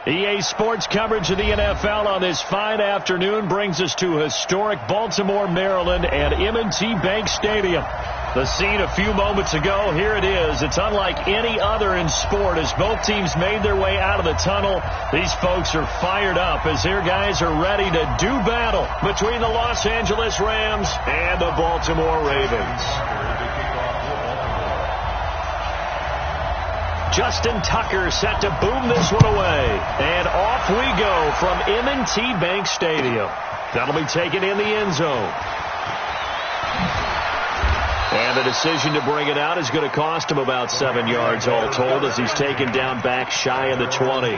EA Sports coverage of the NFL on this fine afternoon brings us to historic Baltimore, Maryland and M&T Bank Stadium. The scene a few moments ago, here it is. It's unlike any other in sport as both teams made their way out of the tunnel. These folks are fired up as their guys are ready to do battle between the Los Angeles Rams and the Baltimore Ravens. Justin Tucker set to boom this one away. And off we go from M&T Bank Stadium. That'll be taken in the end zone. And the decision to bring it out is going to cost him about 7 yards all told as he's taken down back shy of the 20.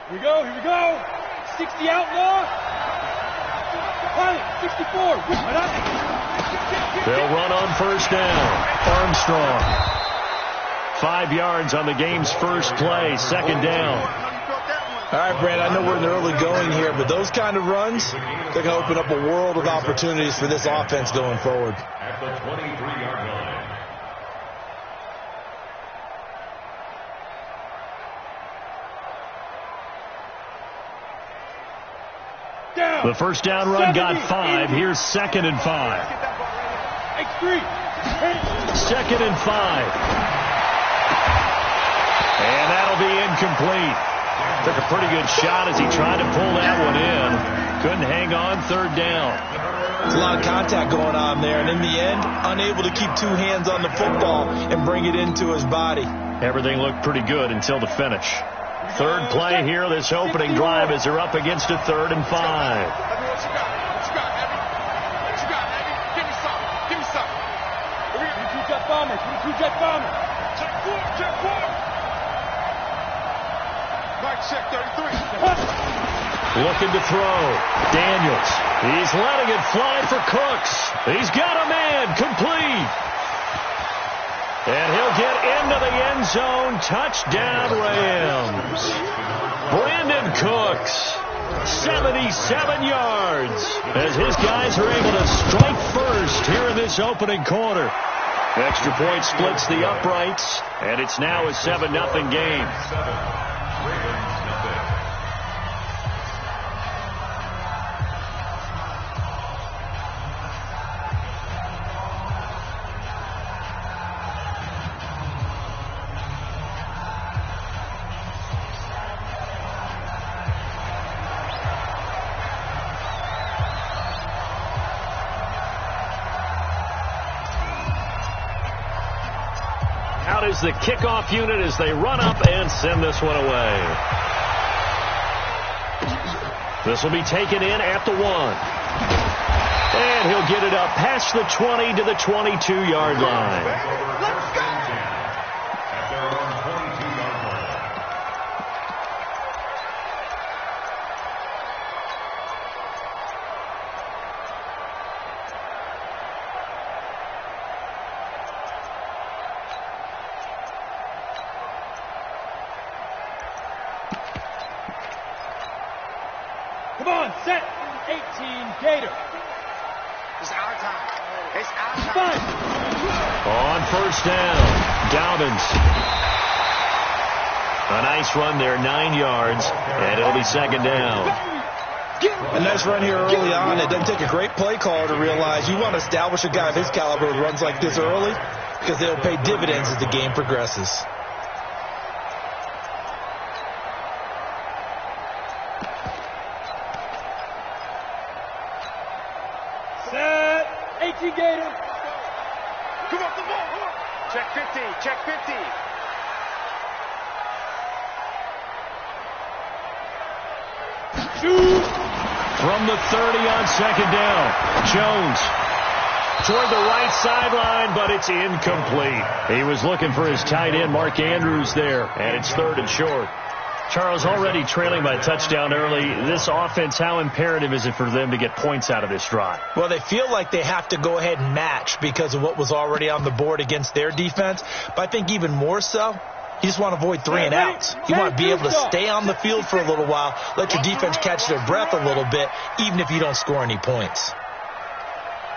Here we go. 60 outlaw. Pilot, 64. They'll run on first down. Armstrong. 5 yards on the game's first play. Second down. All right, Brad, I know we're in the early going here, but those kind of runs, they're going to open up a world of opportunities for this offense going forward. At the 23-yard line. The first down run got 5. Here's 2nd and 5. Second and 5. And that'll be incomplete. Took a pretty good shot as he tried to pull that one in. Couldn't hang on. Third down. There's a lot of contact going on there, and in the end, unable to keep two hands on the football and bring it into his body. Everything looked pretty good until the finish. Third play here, this opening drive, as they're up against a 3rd and 5. What you got, Abby? Give me something. Jet bomber. Check four. Mike, check 33. Looking to throw. Daniels. He's letting it fly for Cooks. He's got a man. Complete. And he'll get into the end zone. Touchdown, Rams. Brandon Cooks, 77 yards, as his guys are able to strike first here in this opening quarter. Extra point splits the uprights, and it's now a 7-0 game. Out is the kickoff unit as they run up and send this one away. This will be taken in at the 1. And he'll get it up past the 20 to the 22-yard line. Let's go. At their own 22-yard line. Come on, set. 18, Gator. It's our time. On first down, Dobbins. A nice run there, 9 yards, and it'll be second down. A nice run here early on. It doesn't take a great play caller to realize you want to establish a guy of his caliber with runs like this early because they'll pay dividends as the game progresses. Set. 18, Gator. Come on. Check 50. Shoot. From the 30 on second down, Jones toward the right sideline, but it's incomplete. He was looking for his tight end, Mark Andrews, there, and it's 3rd and short. Charles, already trailing by a touchdown early. This offense, how imperative is it for them to get points out of this drive? Well, they feel like they have to go ahead and match because of what was already on the board against their defense. But I think even more so, you just want to avoid 3 and outs. You want to be able to stay on the field for a little while, let your defense catch their breath a little bit, even if you don't score any points.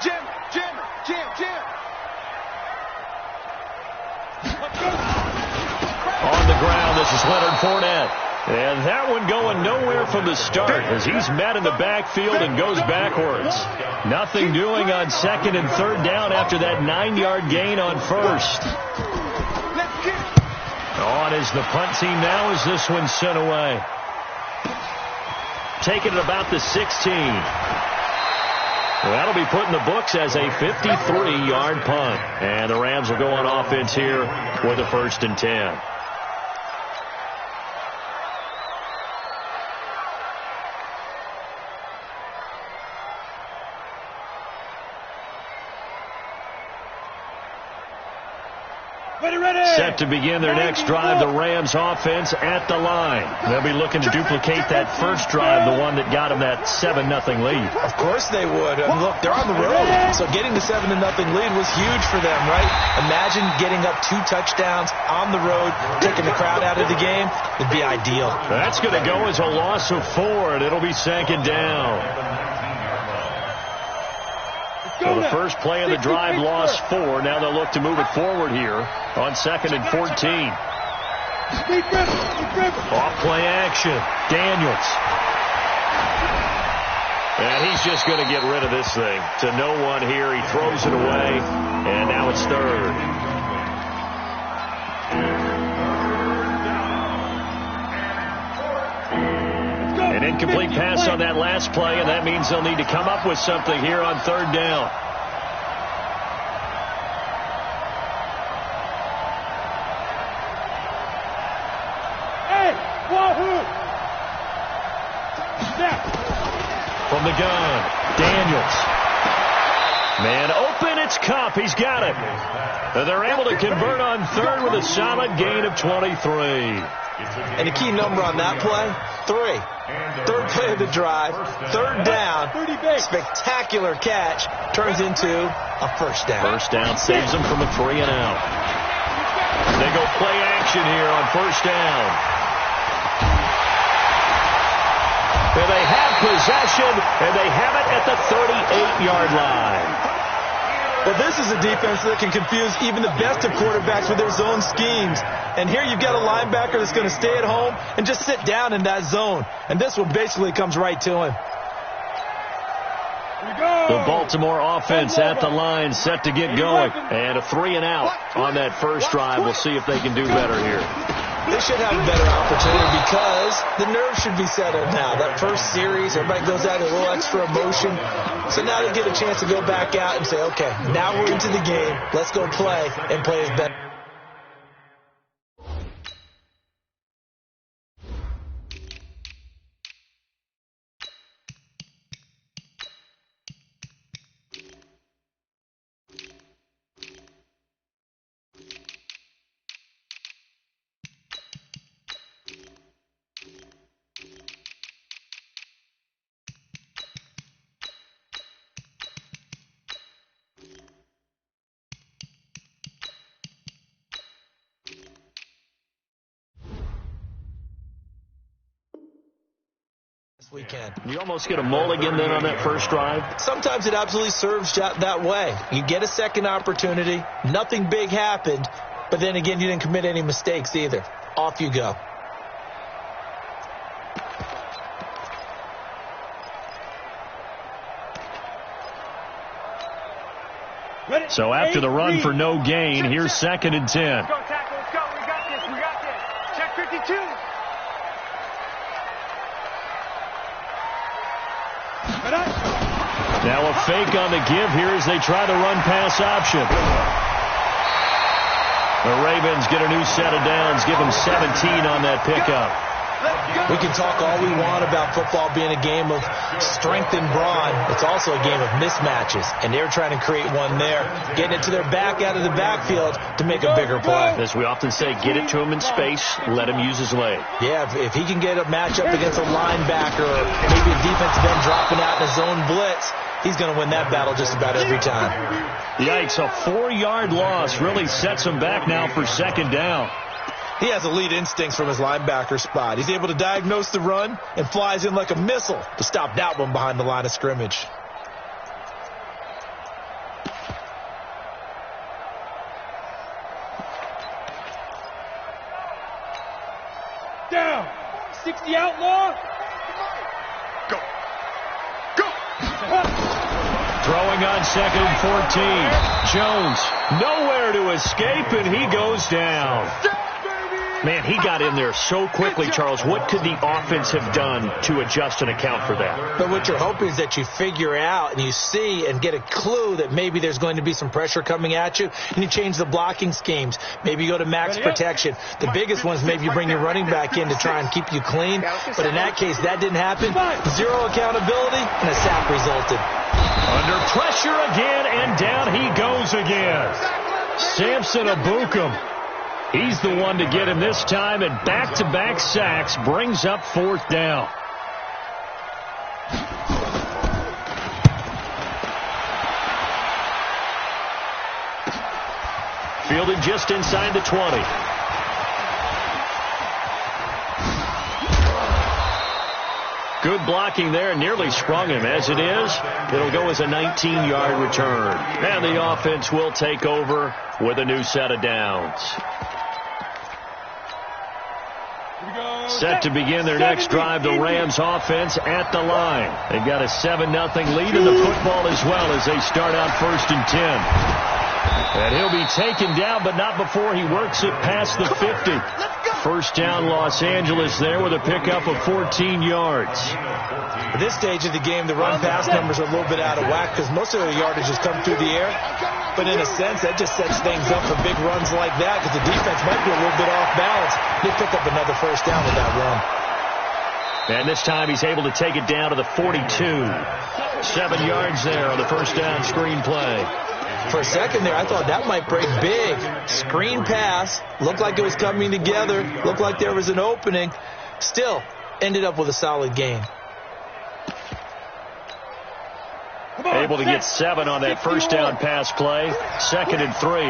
Jim. On the ground, this is Leonard Fournette. And that one going nowhere from the start as he's met in the backfield and goes backwards. Nothing doing on 2nd and 3rd down after that 9-yard gain on 1st. On is the punt team now as this one's sent away. Taking it about the 16. That'll be put in the books as a 53-yard punt. And the Rams will go on offense here with a 1st and 10. Set to begin their next drive, the Rams offense at the line. They'll be looking to duplicate that first drive, the one that got them that 7-0 lead. Of course they would. Look, they're on the road, so getting the 7-0 lead was huge for them, right? Imagine getting up 2 touchdowns on the road, taking the crowd out of the game. It'd be ideal. That's going to go as a loss of 4, and it'll be 2nd down. So the first play of the drive lost 4. Now they'll look to move it forward here on 2nd and 14. Off play action. Daniels. And he's just going to get rid of this thing. To no one here. He throws it away. And now it's 3rd. An incomplete pass on that last play, and that means they'll need to come up with something here on 3rd down. Hey, wahoo! From the gun, Daniels. Man open, it's Kupp. He's got it. And they're able to convert on 3rd with a solid gain of 23. And the key number on that play, 3. 3rd play of the drive, 3rd down, spectacular catch, turns into a 1st down. 1st down saves them from a 3 and out. They go play action here on 1st down. And they have possession, and they have it at the 38-yard line. Well, this is a defense that can confuse even the best of quarterbacks with their zone schemes. And here you've got a linebacker that's going to stay at home and just sit down in that zone. And this one basically comes right to him. The Baltimore offense at the line, set to get going. And a 3 and out on that first drive. We'll see if they can do better here. They should have a better opportunity because the nerves should be settled now. That first series, everybody goes out with a little extra emotion. So now they get a chance to go back out and say, okay, now we're into the game. Let's go play and play as best. Weekend. You almost get a mulligan then on that first drive. Sometimes it absolutely serves that way. You get a second opportunity. Nothing big happened. But then again, you didn't commit any mistakes either. Off you go. So after the run for no gain, here's 2nd and 10. Let's go, tackle. Let's go. We got this. We got this. Check 52. Now a fake on the give here as they try the run pass option. The Ravens get a new set of downs, give them 17 on that pickup. We can talk all we want about football being a game of strength and brawn. It's also a game of mismatches, and they're trying to create one there, getting it to their back out of the backfield to make a bigger play. As we often say, get it to him in space, let him use his leg. Yeah, if he can get a matchup against a linebacker or maybe a defensive end dropping out in a zone blitz, he's going to win that battle just about every time. Yikes, a 4-yard loss really sets him back now for second down. He has elite instincts from his linebacker spot. He's able to diagnose the run and flies in like a missile to stop that one behind the line of scrimmage. Down. 60 outlaw. Go. Go. Throwing on 2nd and 14. Jones nowhere to escape, and he goes down. Man, he got in there so quickly, Charles. What could the offense have done to adjust and account for that? But what you're hoping is that you figure out and you see and get a clue that maybe there's going to be some pressure coming at you, and you change the blocking schemes. Maybe you go to max protection. The biggest one is maybe you bring your running back in to try and keep you clean. But in that case, that didn't happen. Zero accountability, and a sack resulted. Under pressure again, and down he goes again. Samson Ebukam. He's the one to get him this time, and back-to-back sacks brings up 4th down. Fielded just inside the 20. Good blocking there, nearly sprung him. As it is, it'll go as a 19-yard return. And the offense will take over with a new set of downs. Set to begin their next drive, the Rams offense at the line. They've got a 7-0 lead in the football as well as they start out 1st and 10. And he'll be taken down, but not before he works it past the 50. First down, Los Angeles there with a pickup of 14 yards. At this stage of the game, the run-pass numbers are a little bit out of whack because most of the yardage has come through the air. But in a sense, that just sets things up for big runs like that because the defense might be a little bit off balance. They pick up another first down with that run. And this time he's able to take it down to the 42. 7 yards there on the first down screen play. For a second there, I thought that might break big. Screen pass. Looked like it was coming together. Looked like there was an opening. Still, ended up with a solid gain. Able to get 7 on that first down pass play. 2nd and 3.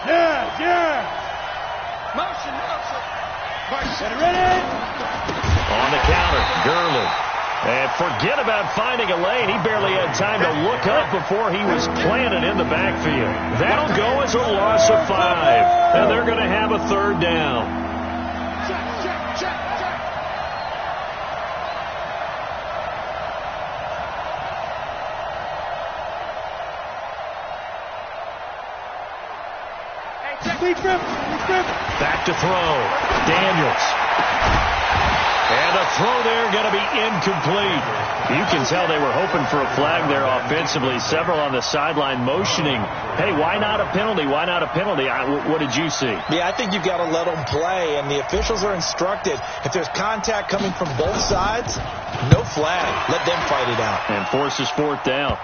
Yeah. Motion. Get ready. On the counter, Gurley. And forget about finding a lane. He barely had time to look up before he was planted in the backfield. That'll go as a loss of 5. And they're going to have a 3rd down. Check. Back to throw. Daniels. And a throw there going to be incomplete. You can tell they were hoping for a flag there offensively. Several on the sideline motioning, hey, why not a penalty? Why not a penalty? What did you see? Yeah, I think you've got to let them play, and the officials are instructed. If there's contact coming from both sides, no flag. Let them fight it out. And forces 4th down.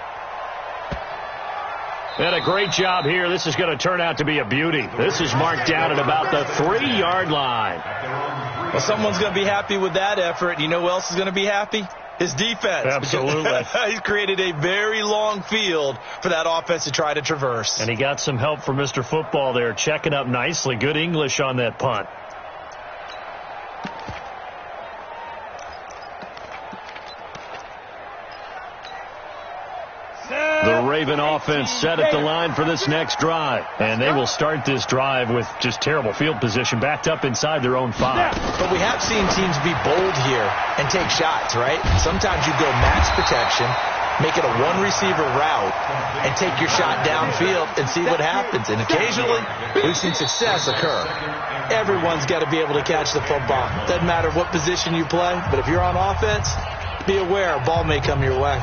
And a great job here. This is going to turn out to be a beauty. This is marked down at about the 3-yard line. Well, someone's going to be happy with that effort. You know who else is going to be happy? His defense. Absolutely. He's created a very long field for that offense to try to traverse. And he got some help from Mr. Football there, checking up nicely. Good English on that punt. The Raven offense set at the line for this next drive. And they will start this drive with just terrible field position, backed up inside their own 5. But we have seen teams be bold here and take shots, right? Sometimes you go max protection, make it a one-receiver route, and take your shot downfield and see what happens. And occasionally, we've seen success occur. Everyone's got to be able to catch the football. Doesn't matter what position you play, but if you're on offense, be aware a ball may come your way.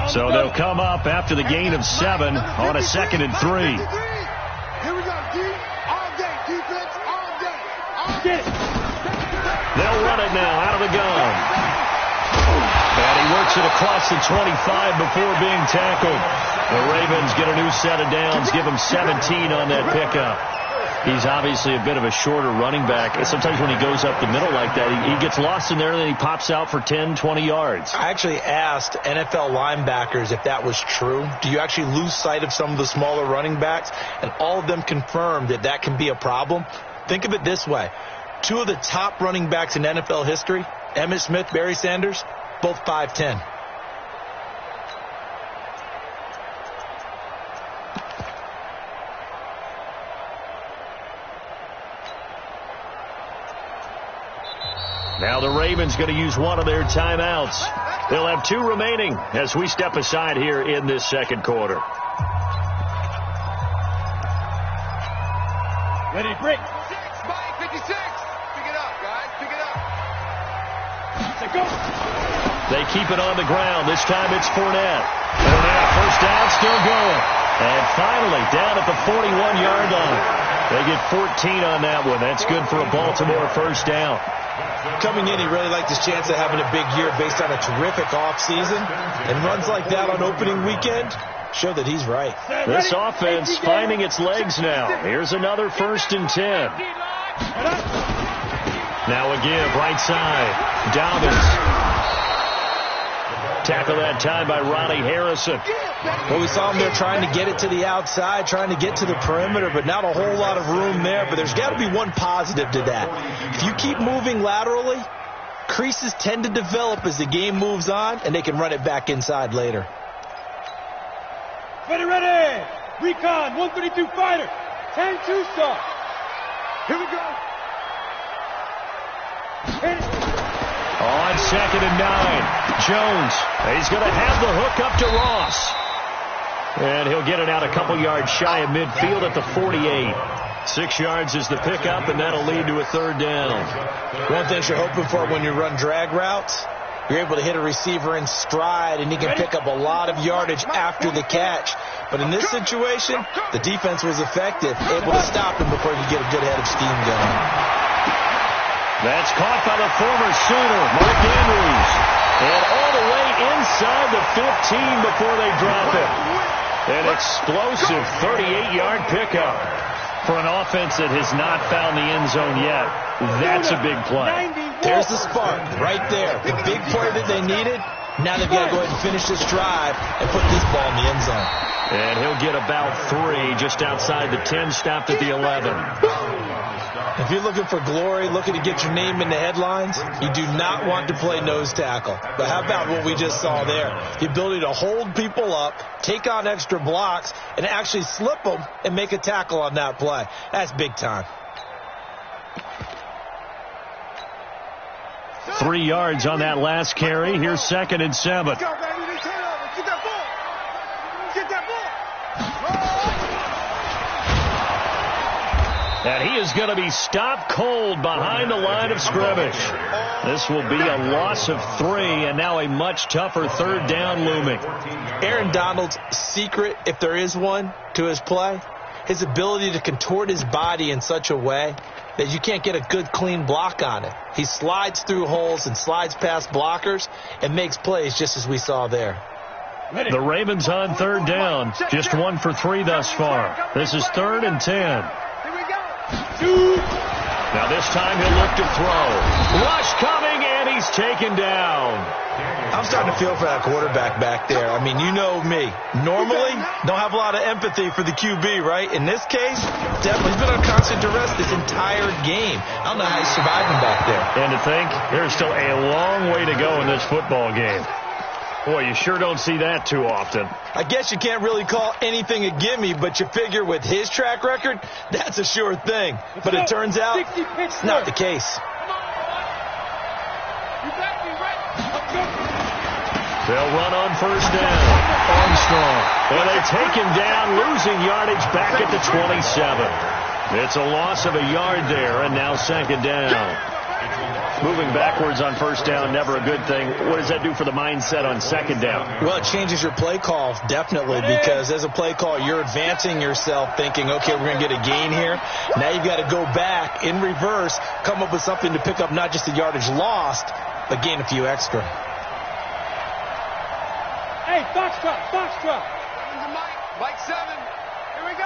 So they'll come up after the gain of 7 on a 2nd and 3. Here we go, D. All day, defense, all day. Get it. They'll run it now out of the gun. And he works it across the 25 before being tackled. The Ravens get a new set of downs, give him 17 on that pickup. He's obviously a bit of a shorter running back. Sometimes when he goes up the middle like that, he gets lost in there and then he pops out for 10, 20 yards. I actually asked NFL linebackers if that was true. Do you actually lose sight of some of the smaller running backs? And all of them confirmed that that can be a problem. Think of it this way. 2 of the top running backs in NFL history, Emmitt Smith, Barry Sanders, both 5'10". Now the Ravens going to use one of their timeouts. They'll have 2 remaining as we step aside here in this second quarter. Ready, break. 56, Mike, 56. Pick it up, guys. Pick it up. Say go. They keep it on the ground. This time it's Fournette. Fournette, first down, still going. And finally, down at the 41-yard line. They get 14 on that one. That's good for a Baltimore first down. Coming in, he really liked his chance of having a big year based on a terrific offseason. And runs like that on opening weekend show that he's right. This offense finding its legs now. Here's another 1st and 10. Now a give, right side. Dobbins. Tackle that time by Ronnie Harrison. Well, we saw him there trying to get it to the outside, trying to get to the perimeter, but not a whole lot of room there. But there's got to be one positive to that. If you keep moving laterally, creases tend to develop as the game moves on, and they can run it back inside later. Ready. Recon, 132 fighter. 10-2 stop. Here we go. Hit it. On 2nd and 9, Jones. He's going to have the hook up to Ross. And he'll get it out a couple yards shy of midfield at the 48. 6 yards is the pickup, and that'll lead to a 3rd down. One thing you're hoping for when you run drag routes, you're able to hit a receiver in stride, and he can pick up a lot of yardage after the catch. But in this situation, the defense was effective, able to stop him before he could get a good head of steam going. That's caught by the former Sooner, Mark Andrews. And all the way inside the 15 before they drop it. An explosive 38-yard pickup for an offense that has not found the end zone yet. That's a big play. There's the spark right there. The big play that they needed. Now they've got to go ahead and finish this drive and put this ball in the end zone. And he'll get about 3 just outside the 10, stopped at the 11. If you're looking for glory, looking to get your name in the headlines, you do not want to play nose tackle. But how about what we just saw there? The ability to hold people up, take on extra blocks, and actually slip them and make a tackle on that play. That's big time. 3 yards on that last carry. Here's 2nd and 7. Let's go, baby. Get that ball. Get that ball. And he is going to be stopped cold behind the line of scrimmage. This will be a loss of 3, and now a much tougher 3rd down looming. Aaron Donald's secret, if there is one, to his play, his ability to contort his body in such a way that you can't get a good, clean block on it. He slides through holes and slides past blockers and makes plays just as we saw there. The Ravens on 3rd down, just 1 for 3 thus far. This is 3rd and 10. Now this time he'll look to throw. Rush coming, and he's taken down. I'm starting to feel for that quarterback back there. I mean, you know me. Normally, don't have a lot of empathy for the QB, right? In this case, definitely he's been on constant duress this entire game. I don't know how he's surviving back there. And to think, there's still a long way to go in this football game. Boy, you sure don't see that too often. I guess you can't really call anything a gimme, but you figure with his track record, that's a sure thing. But it turns out, it's not the case. They'll run on 1st down. Armstrong. And they take him down, losing yardage back at the 27. It's a loss of a yard there, and now 2nd down. Moving backwards on first down, never a good thing. What does that do for the mindset on second down? Well, it changes your play call, definitely, because as a play call, you're advancing yourself thinking, okay, we're going to get a gain here. Now you've got to go back in reverse, come up with something to pick up not just the yardage lost, but gain a few extra. Hey, Foxtrot, Foxtrot. Mike 7. Here we go.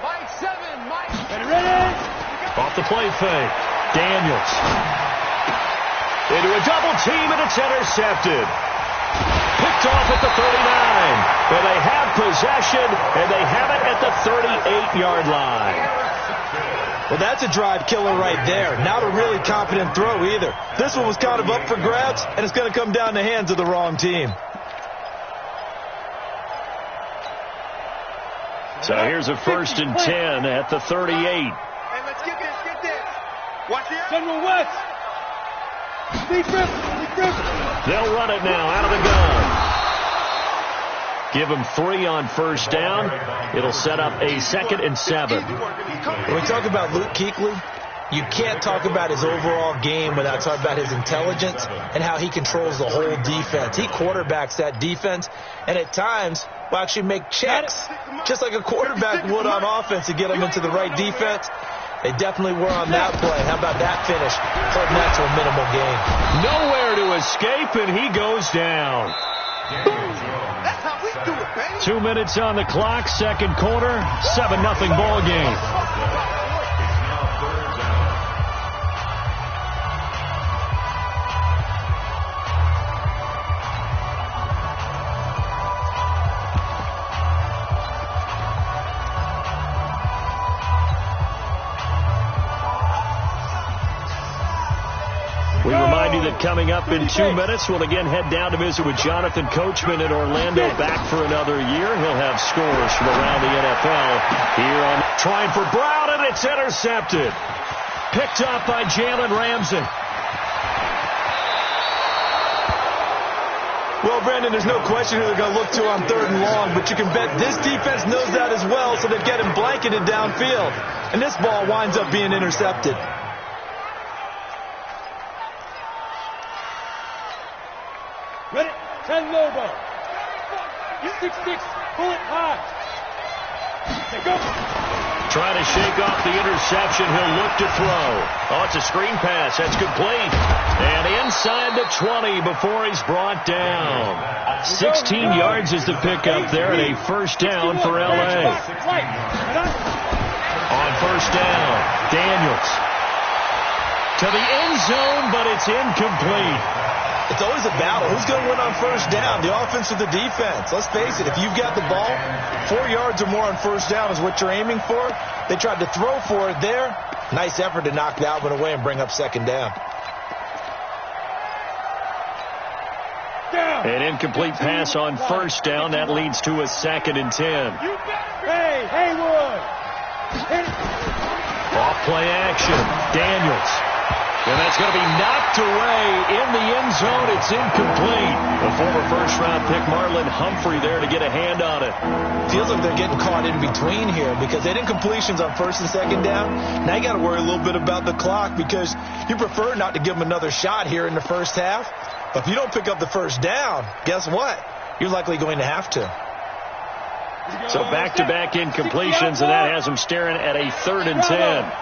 Mike 7, Mike. Ready? Off the play fake. Daniels. Into a double team, and it's intercepted. Picked off at the 39. And they have possession, and they have it at the 38-yard line. Well, that's a drive killer right there. Not a really confident throw either. This one was kind of up for grabs, and it's going to come down in the hands of the wrong team. So here's a 1st and 10 at the 38. Hey, let's get this. Watch the General West. Lee Griffin. They'll run it now out of the gun. Give them 3 on first down. It'll set up a 2nd and 7. When we talk about Luke Kuechly, you can't talk about his overall game without talking about his intelligence and how he controls the whole defense. He quarterbacks that defense, and at times will actually make checks, just like a quarterback would on offense to get them into the right defense. They definitely were on that play. How about that finish? Holding that to a minimal gain. Nowhere to escape, and he goes down. That's how we do it, baby. 2 minutes on the clock, second quarter, 7-0 ball game. We remind you that coming up in 2 minutes, we'll again head down to visit with Jonathan Coachman in Orlando, back for another year. He'll have scores from around the NFL here on trying for Brown, and it's intercepted. Picked up by Jalen Ramsey. Well, Brandon, there's no question who they're going to look to on 3rd and long, but you can bet this defense knows that as well, so they've got him blanketed downfield. And this ball winds up being intercepted. Ready? 10 Lobo. 6-6. Pull it high. Go. Trying to shake off the interception. He'll look to throw. Oh, it's a screen pass. That's complete. And inside the 20 before he's brought down. 16 yards is the pickup there, and a first down for L.A. On first down, Daniels. To the end zone, but it's incomplete. It's always a battle. Who's going to win on first down, the offense or the defense? Let's face it, if you've got the ball, 4 yards or more on first down is what you're aiming for. They tried to throw for it there. Nice effort to knock that one away and bring up second down. An incomplete pass on first down. That leads to a 2nd and 10. Hey, Haywood. Off play action. Daniels. And that's going to be knocked away in the end zone. It's incomplete. The former first-round pick Marlon Humphrey there to get a hand on it. Feels like they're getting caught in between here because they did incompletions on first and second down. Now you got to worry a little bit about the clock because you prefer not to give them another shot here in the first half. But if you don't pick up the first down, guess what? You're likely going to have to. So back-to-back incompletions, and that has them staring at a 3rd and 10.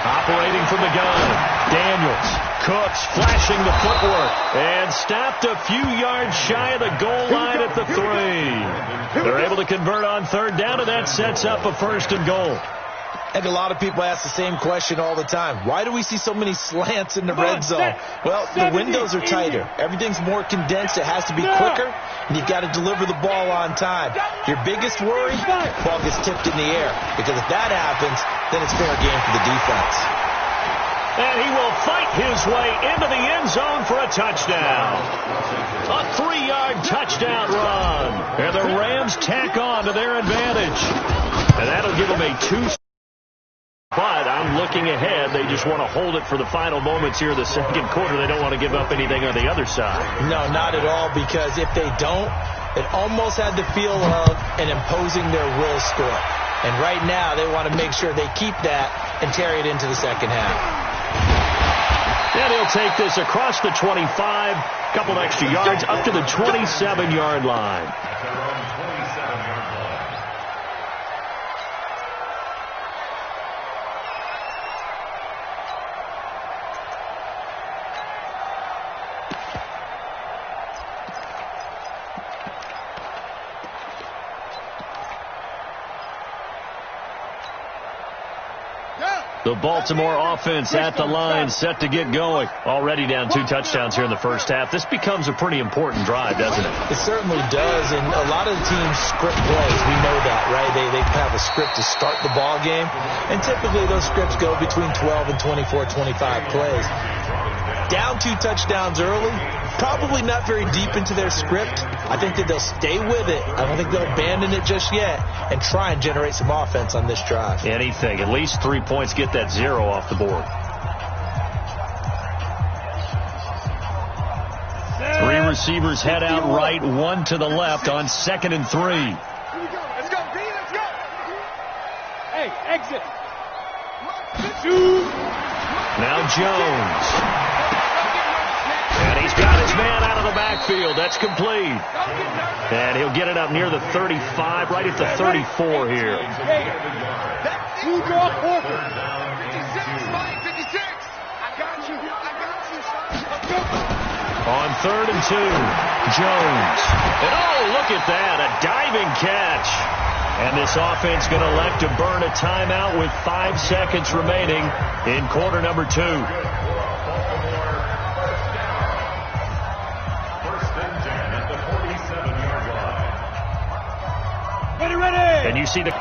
Operating from the gun, Daniels. Cooks flashing the footwork and stopped a few yards shy of the goal line at the 3. They're able to convert on third down, and that sets up a 1st and goal. And a lot of people ask the same question all the time. Why do we see so many slants in the red zone? Well, the windows are tighter. Everything's more condensed. It has to be quicker, and you've got to deliver the ball on time. Your biggest worry, ball gets tipped in the air. Because if that happens, then it's fair game for the defense. And he will fight his way into the end zone for a touchdown. A 3-yard touchdown run. And the Rams tack on to their advantage. And that'll give them a 2. But I'm looking ahead. They just want to hold it for the final moments here in the second quarter. They don't want to give up anything on the other side. No, not at all, because if they don't, it almost had the feel of an imposing their will score. And right now, they want to make sure they keep that and carry it into the second half. And he'll take this across the 25, couple extra yards, up to the 27-yard line. The Baltimore offense at the line, set to get going. Already down 2 touchdowns here in the first half. This becomes a pretty important drive, doesn't it? It certainly does, and a lot of the teams script plays. We know that, right? They have a script to start the ball game, and typically those scripts go between 12 and 24, 25 plays. Down 2 touchdowns early, probably not very deep into their script. I think that they'll stay with it. I don't think they'll abandon it just yet and try and generate some offense on this drive. Anything. At least 3 points. Get that 0 off the board. 3 receivers head out right, 1 to the left on 2nd and 3. Let's go, B, let's go. Hey, exit. 2. Now Jones. And he's got his man out of the backfield. That's complete. And he'll get it up near the 35, right at the 34 here. Hey, you draw forward. 56, Mike, 56. I got you. Let's go. On 3rd and 2, Jones. And oh, look at that, a diving catch. And this offense going to elect to burn a timeout with 5 seconds remaining in quarter number 2. Ready. And you see the